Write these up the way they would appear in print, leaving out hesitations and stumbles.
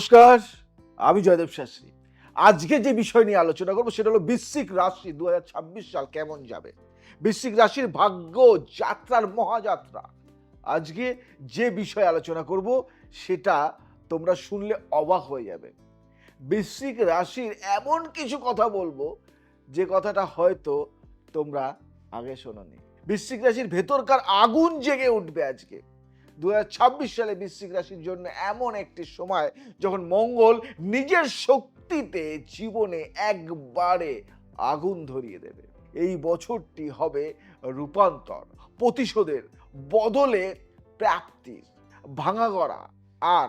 নমস্কার, আমি জয়দেব শাস্ত্রী। আজকে যে বিষয় নিয়ে আলোচনা করব সেটা হলো বৃশ্চিক রাশি ২০২৬ সাল কেমন যাবে। বৃশ্চিক রাশির ভাগ্য যাত্রার মহাযাত্রা। আজকে যে বিষয়ে আলোচনা করব সেটা তোমরা শুনলে অবাক হয়ে যাবে। বৃশ্চিক রাশির এমন কিছু কথা বলবো যে কথাটা হয়তো তোমরা আগে শোনোনি। বৃশ্চিক রাশির ভেতরকার আগুন জেগে উঠবে আজকে। ২০২৬ সালে বৃশ্চিক রাশির জন্য এমন একটি সময় যখন মঙ্গল নিজের শক্তিতে জীবনে একবারে আগুন ধরিয়ে দেবে। এই বছরটি হবে রূপান্তর, প্রতিশোধের বদলে প্রাপ্তির, ভাঙাগড়া আর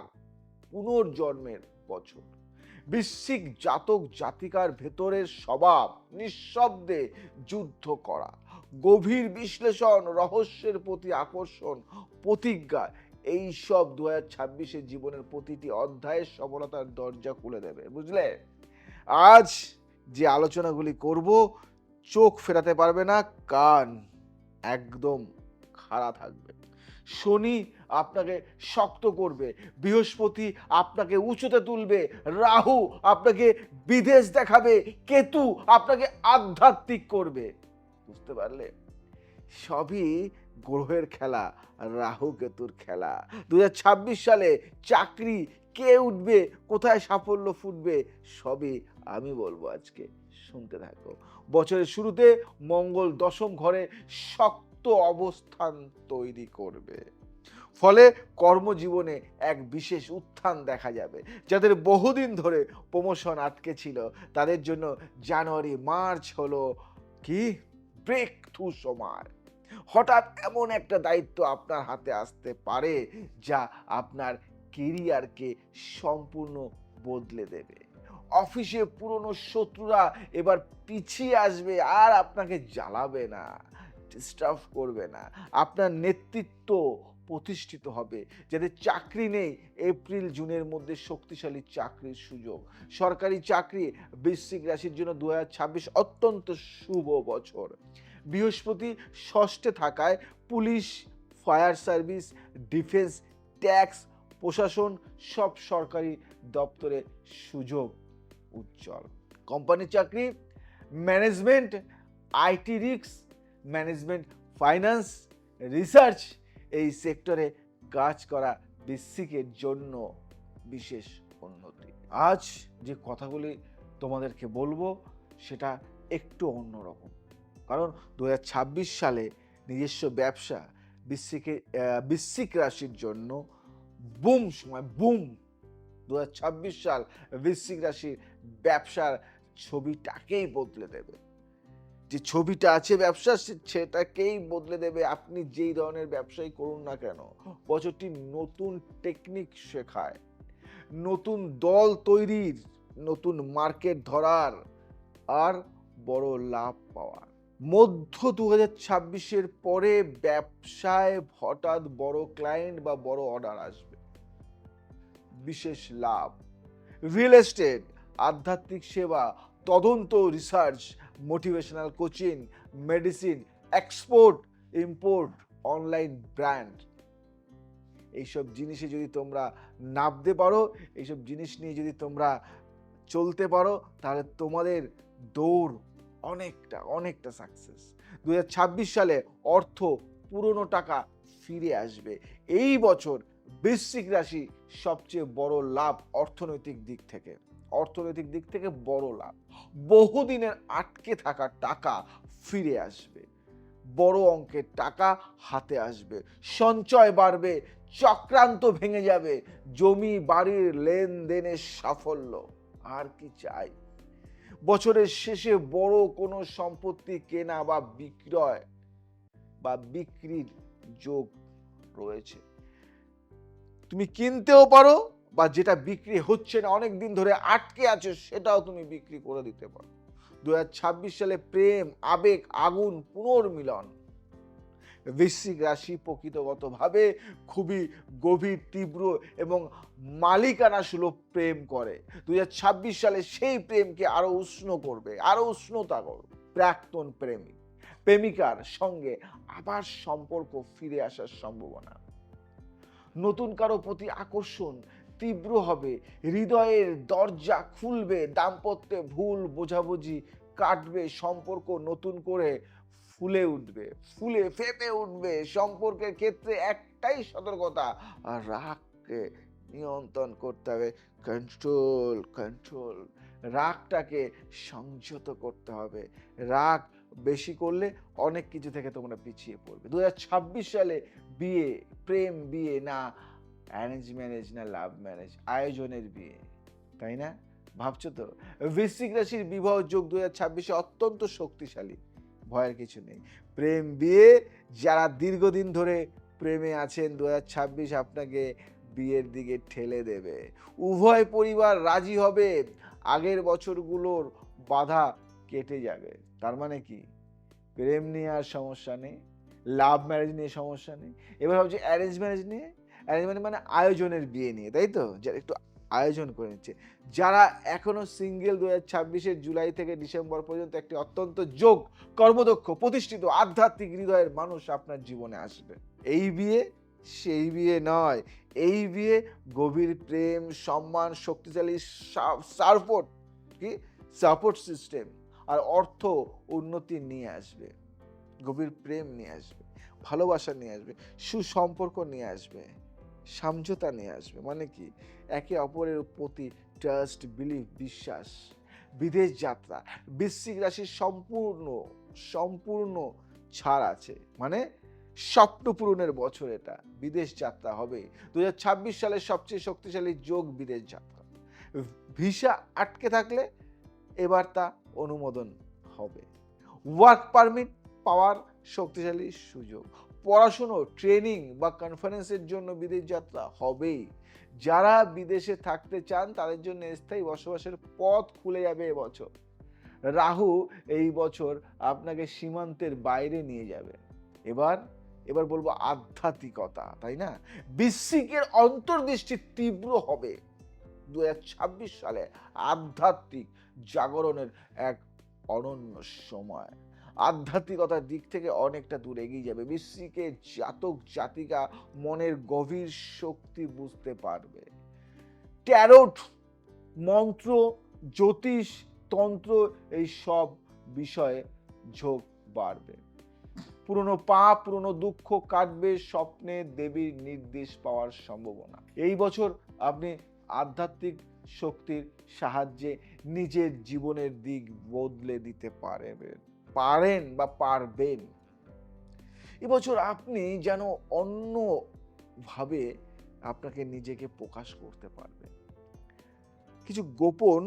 পুনর্জন্মের বছর। বৃশ্চিক জাতক জাতিকার ভেতরের স্বভাব নিঃশব্দে যুদ্ধ করা, গভীর বিশ্লেষণ, রহস্যের প্রতি আকর্ষণ, প্রতিজ্ঞা, এইসব ২০২৬ জীবনের প্রতিটি অধ্যায়ের সফলতার দরজা খুলে দেবে। বুঝলে, আজ যে আলোচনাগুলি করব চোখ ফেরাতে পারবে না, কান একদম খাড়া থাকবে। শনি আপনাকে শক্ত করবে, বৃহস্পতি আপনাকে উঁচুতে তুলবে, রাহু আপনাকে বিদেশ দেখাবে, কেতু আপনাকে আধ্যাত্মিক করবে। বুঝতে পারলে? সবই গ্রহের খেলা, রাহু কেতুর খেলা। ২০২৬ সালে চাকরি কে উঠবে, কোথায় সাফল্য ফুটবে, সবই আমি বলবো আজকে। শুনতে থাকো। বছরের শুরুতে মঙ্গল দশম ঘরে শক্ত অবস্থান তৈরি করবে, ফলে কর্মজীবনে এক বিশেষ উত্থান দেখা যাবে। যাদের বহুদিন ধরে প্রমোশন আটকে ছিল তাদের জন্য জানুয়ারি মার্চ হলো কি ব্রেক থ্রু সময়। হঠাৎ এমন একটা দায়িত্ব আপনার হাতে আসতে পারে যা আপনার কেরিয়ারকে সম্পূর্ণ বদলে দেবে। অফিসে পুরনো শত্রুরা এবার পিছিয়ে আসবে আর আপনাকে জ্বালাবে না, ডিস্টার্ব করবে না। আপনার নেতৃত্ব প্রতিষ্ঠিত হবে। যাদের চাকরি নেই, এপ্রিল জুনের মধ্যে শক্তিশালী চাকরির সুযোগ। সরকারি চাকরি বৃশ্চিক রাশির জন্য ২০২৬ অত্যন্ত শুভ বছর। বৃহস্পতি ষষ্ঠে থাকায় police, fire service, defence, tax, প্রশাসন সব সরকারি দপ্তরে সুযোগ উজ্জ্বল। কোম্পানি চাকরি, management, IT risk management, finance, research, এই সেক্টরে কাজ করা বৃশ্চিকের জন্য বিশেষ উন্নতি। আজ যে কথাগুলি তোমাদেরকে বলবো সেটা একটু অন্যরকম, কারণ ২০২৬ সালে নিজস্ব ব্যবসা বৃশ্চিক রাশির জন্য বুম সময়, বুম। ২০২৬ সাল বৃশ্চিক রাশির ব্যবসার ছবিটাকেই বদলে দেবে। যে ছবিটা আছে ব্যবসা সেটাকেই বদলে দেবে। আপনি যেই ধরনের ব্যবসাই করুন না কেন, বছরটি নতুন টেকনিক শেখায়, নতুন দল তৈরির, নতুন মার্কেট ধরার আর বড় লাভ পাওয়ার। মধ্য ২০২৬ পরে ব্যবসায় হঠাৎ বড় ক্লায়েন্ট বা বড় অর্ডার আসবে, বিশেষ লাভ। রিয়েল এস্টেট, আধ্যাত্মিক সেবা, তদন্ত, research, motivational coaching, medicine, export import, online brand, এইসব জিনিসে যদি তোমরা নামতে পারো, এইসব জিনিস নিয়ে যদি তোমরা চলতে পারো, তাহলে তোমাদের দৌড় অনেকটা সাকসেস। ২০২৬ সালে অর্থ, পুরনো টাকা ফিরে আসবে। এই বছর বৃশ্চিক রাশি সবচেয়ে বড় লাভ অর্থনৈতিক দিক থেকে বড় লাভ। বহুদিনের আটকে থাকা টাকা ফিরে আসবে, বড় অঙ্কের টাকা হাতে আসবে, সঞ্চয় বাড়বে, চক্রান্ত ভেঙে যাবে, জমি বাড়ির লেনদেনের সাফল্য। আর কি চাই? বছরের শেষে বড় কোনো সম্পত্তি কেনা বা বিক্রয় বা বিক্রির যোগ রয়েছে। তুমি কিনতেও পারো, বা যেটা বিক্রি হচ্ছে না, অনেক দিন ধরে আটকে আছে, সেটাও তুমি বিক্রি করে দিতে পারো। ২০২৬ সালে প্রেম, আবেগ, আগুন, পুনর্মিলন। বৃশ্চিক রাশি প্রকৃতিগতভাবে খুবই গভীর, তীব্র এবং মালিকানা সুলভ প্রেম করে। ২০২৬ সালে সেই প্রেমকে আরো উষ্ণতা করবে। প্রাক্তন প্রেমিকার সঙ্গে আবার সম্পর্ক ফিরে আসার সম্ভাবনা। নতুন কারো প্রতি আকর্ষণ, তীব্র হবে, হৃদয়ের দরজা খুলবে, দাম্পত্যে ভুল বোঝাবুঝি কাটবে, সম্পর্ক নতুন করে ফুলে উঠবে, ফুলে ফেপে উঠবে। সম্পর্কের ক্ষেত্রে একটাই সতর্কতা, আর রাগকে নিয়ন্ত্রণ করতে হবে। কন্ট্রোল কন্ট্রোল, রাগটাকে সংযত করতে হবে। রাগ বেশি করলে অনেক কিছু থেকে তোমরা পিছিয়ে পড়বে। 2026 সালে বিয়ে, প্রেম বিয়ে না অ্যারেঞ্জ ম্যারেজ না লাভ ম্যারেজ, আয়োজনের বিয়ে, তাই না? ভাবছো তো? বৃশ্চিক রাশির বিবাহ যোগ 2026 অত্যন্ত শক্তিশালী, ভয়ের কিছু নেই। প্রেম বিয়ে, যারা দীর্ঘদিন ধরে প্রেমে আছেন, 2026 আপনাকে বিয়ের দিকে ঠেলে দেবে। উভয় পরিবার রাজি হবে, আগের বছরগুলোর বাধা কেটে যাবে। তার মানে কি? প্রেম নিয়ে আর সমস্যা নেই, লাভ ম্যারেজ নিয়ে সমস্যা নেই। এবার ভাবছি অ্যারেঞ্জ ম্যারেজ নিয়ে, অ্যারেঞ্জ ম্যারেজ মানে আয়োজনের বিয়ে নিয়ে, তাই তো? যারা একটু আয়োজন করে নিচ্ছে, যারা এখনো সিঙ্গেল, 2026 জুলাই থেকে ডিসেম্বর পর্যন্ত একটি অত্যন্ত যোগ, কর্মদক্ষ, প্রতিষ্ঠিত, আধ্যাত্মিক হৃদয়ের মানুষ আপনার জীবনে আসবে। এই বিয়ে সেই বিয়ে নয়, এই বিয়ে গভীর প্রেম, সম্মান, শক্তিশালী সাপোর্ট, কি সাপোর্ট সিস্টেম আর অর্থ উন্নতি নিয়ে আসবে। গভীর প্রেম নিয়ে আসবে, ভালোবাসা নিয়ে আসবে, সুসম্পর্ক নিয়ে আসবে, সমঝোতা নিয়ে আসবে। মানে কি? একে অপরের প্রতি ট্রাস্ট, বিলিভ, বিশ্বাস। বিদেশ যাত্রা, বৃশ্চিক রাশির সম্পূর্ণ ছাড় আছে, মানে স্বপ্ন পূরণের বছর এটা। বিদেশ যাত্রা হবে 2026 সালের সবচেয়ে শক্তিশালী যোগ, বিদেশ যাত্রা। ভিসা আটকে থাকলে এবার তা অনুমোদন হবে। ওয়ার্ক পারমিট পাওয়ার শক্তিশালী সুযোগ। পড়াশুনো, ট্রেনিং বা কনফারেন্সের জন্য বিদেশ যাত্রা হবেই। যারা বিদেশে থাকতে চান তাদের জন্য স্থায়ী বসবাসের পথ খুলে যাবে এবছর। রাহু এই বছর আপনাকে সীমান্তের বাইরে নিয়ে যাবে। এবার বলবো আধ্যাত্মিকতা, তাই না? বৃশ্চিকের অন্তর্দৃষ্টি তীব্র হবে 2026 সালে, আধ্যাত্মিক জাগরণের এক অনন্য সময়। আধ্যাত্মিকতার দিক থেকে অনেকটা দূর এগিয়ে যাবে। বৃশ্চিকের জাতক জাতিকা মনের গভীর শক্তি বুঝতে পারবে। ট্যারোট, মন্ত্র, জ্যোতিষ, তন্ত্র, এই সব বিষয়ে ঝোঁক বাড়বে। পুরনো পাপ, পুরনো দুঃখ কাটবে, স্বপ্নে দেবীর নির্দেশ পাওয়ার সম্ভাবনা। এই বছর আপনি আধ্যাত্মিক শক্তির সাহায্যে নিজের জীবনের দিক বদলে দিতে পারবেন। এবছর আপনি যেন অন্যভাবে আপনাকে নিজেকে প্রকাশ করতে পারবেন। কিছু গোপন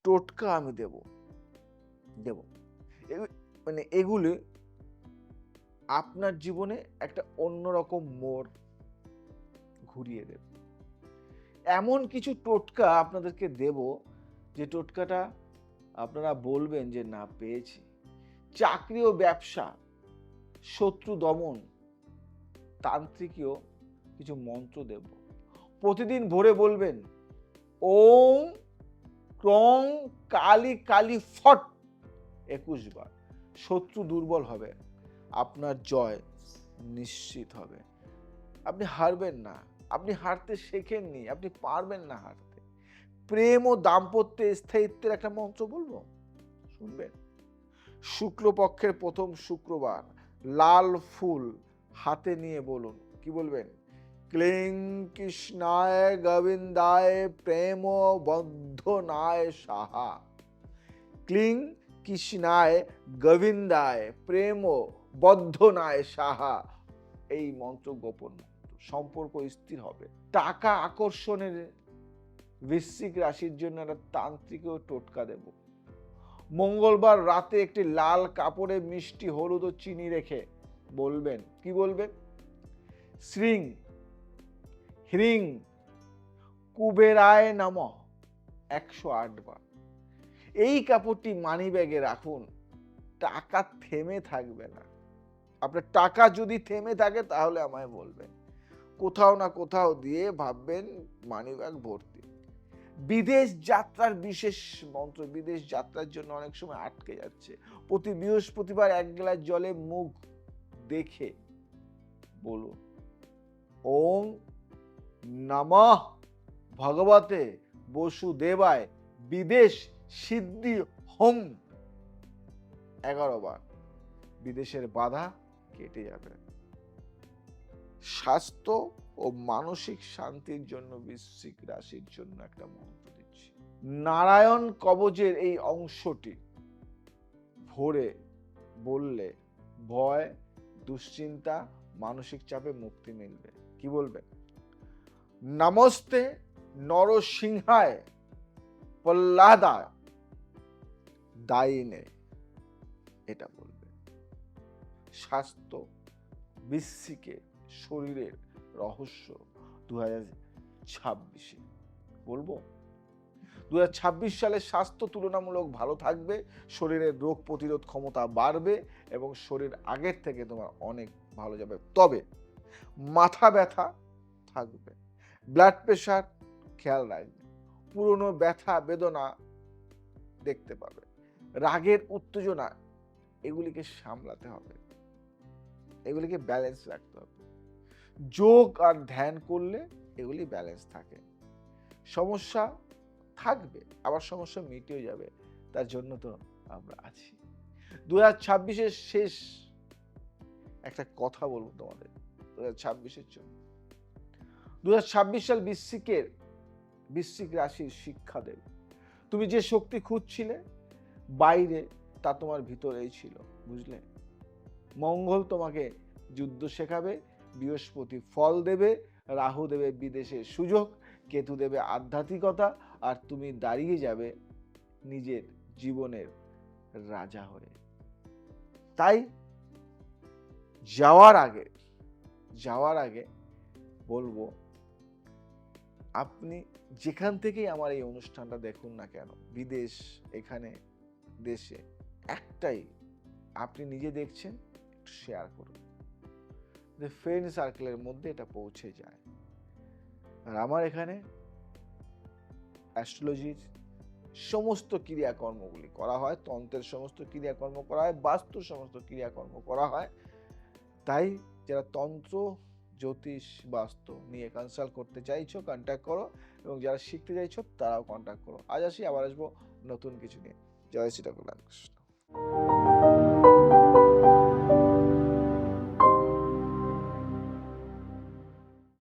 টোটকা আমি দেব, মানে এগুলি আপনার জীবনে একটা অন্যরকম মোড় ঘুরিয়ে দেবে। এমন কিছু টোটকা আপনাদেরকে দেব, যে টোটকাটা আপনারা বলবেন যে না, পেয়েছি। চাকরি ও ব্যবসা, শত্রু দমন, তান্ত্রিকীয় কিছু মন্ত্র দেব। প্রতিদিন ভোরে বলবেন ওম ক্রং কালী কালী ফট 21 বার। শত্রু দুর্বল হবে, আপনার জয় নিশ্চিত হবে। আপনি হারবেন না, আপনি হারতে শেখেননি, আপনি পারবেন না হারতে। প্রেম ও দাম্পত্যে স্থায়িত্বের একটা মন্ত্র বলবো, শুনবেন। শুক্লপক্ষের প্রথম শুক্রবার লাল ফুল হাতে নিয়ে বলুন, কি বলবেন? ক্লিং কৃষ্ণায় গোবিন্দায় প্রেম বন্ধনায় সাহা। ক্লিং কৃষ্ণায় গোবিন্দায় প্রেম বন্ধনায় সাহা। এই মন্ত্র গোপন মন্ত্র, সম্পর্ক স্থির হবে। টাকা আকর্ষণের বৃশ্চিক রাশির জন্য একটা তান্ত্রিক টোটকা দেব। মঙ্গলবার রাতে একটি লাল কাপড়ে মিষ্টি, হলুদ ও চিনি রেখে বলবেন, কি বলবেন? শ্রীং হ্রিং কুবেরায় নমঃ 108 বার। এই কাপড়টি মানি ব্যাগে রাখুন, টাকা থেমে থাকবে না। আপনার টাকা যদি থেমে থাকে তাহলে আমায় বলবেন, কোথাও না কোথাও দিয়ে ভাববেন মানি ব্যাগ ভর্তি। বিদেশ যাত্রার বিশেষ মন্ত্র, বিদেশ যাত্রার জন্য অনেক সময় আটকে যাচ্ছে। প্রতি বৃহস্পতিবার 1 গ্লাস জলে মুখ দেখে বলুন ওম নমঃ ভগবতে বসুদেবায় বিদেশ সিদ্ধি হোম 11 বার। বিদেশের বাধা কেটে যাবে। স্বাস্থ্য ও মানসিক শান্তির জন্য বৃশ্চিক রাশির জন্য একটা মন্ত্র দিচ্ছি। নারায়ণ কবচের এই অংশটি ভোরে বললে ভয়, দুশ্চিন্তা, মানসিক চাপে মুক্তি মিলবে। কি বলবেন? নমস্তে নরসিংহায় প্রহ্লাদায় দায়িনে, এটা বলবে। স্বাস্থ্য, বৃশ্চিকের শরীরের রহস্য 2026-এ বলবো। 2026 সালে স্বাস্থ্য তুলনামূলক ভালো থাকবে, শরীরের রোগ প্রতিরোধ ক্ষমতা বাড়বে এবং শরীর আগের থেকে তোমার অনেক ভালো যাবে। তবে মাথা ব্যথা থাকবে, ব্লাড প্রেশার খেয়াল রাখবে, পুরনো ব্যথা বেদনা দেখতে পাবে, রাগের উত্তেজনা এগুলিকে সামলাতে হবে, এগুলিকে ব্যালেন্স রাখতে হবে। যোগ আর ধ্যান করলে এগুলি ব্যালেন্স থাকে। সমস্যা থাকবে, আবার সমস্যা মিটেও যাবে, তার জন্য তো আমরা আছি। 2026-এর শেষ একটা কথা বলবো তোমাদের 2026-এর জন্য। 2026 সাল বৃশ্চিক রাশির শিক্ষা দেবে। তুমি যে শক্তি খুঁজছিলে বাইরে, তা তোমার ভিতরেই ছিল, বুঝলে? মঙ্গল তোমাকে যুদ্ধ শেখাবে, বৃহস্পতি ফল দেবে, রাহু দেবে বিদেশের সুযোগ, কেতু দেবে আধ্যাত্মিকতা, আর তুমি দাঁড়িয়ে যাবে নিজের জীবনের রাজা হয়ে। তাই যাওয়ার আগে বলবো, আপনি যেখান থেকেই আমার এই অনুষ্ঠানটা দেখুন না কেন, বিদেশ, এখানে, দেশে, একটাই, আপনি নিজে দেখছেন, একটু শেয়ার করুন, ফ্রেন্ড সার্কেলের মধ্যে এটা পৌঁছে যায়। আর আমার এখানে অ্যাস্ট্রোলজির সমস্ত ক্রিয়াকর্মগুলি করা হয়, তন্ত্রের সমস্ত ক্রিয়াকর্ম করা হয়, বাস্তুর সমস্ত ক্রিয়াকর্ম করা হয়। তাই যারা তন্ত্র, জ্যোতিষ, বাস্তু নিয়ে কনসাল্ট করতে চাইছো, কন্ট্যাক্ট করো, এবং যারা শিখতে চাইছো তারাও কন্ট্যাক্ট করো। আজ আসি, আবার আসবো নতুন কিছু নিয়ে। জয় শ্রী রামকৃষ্ণ।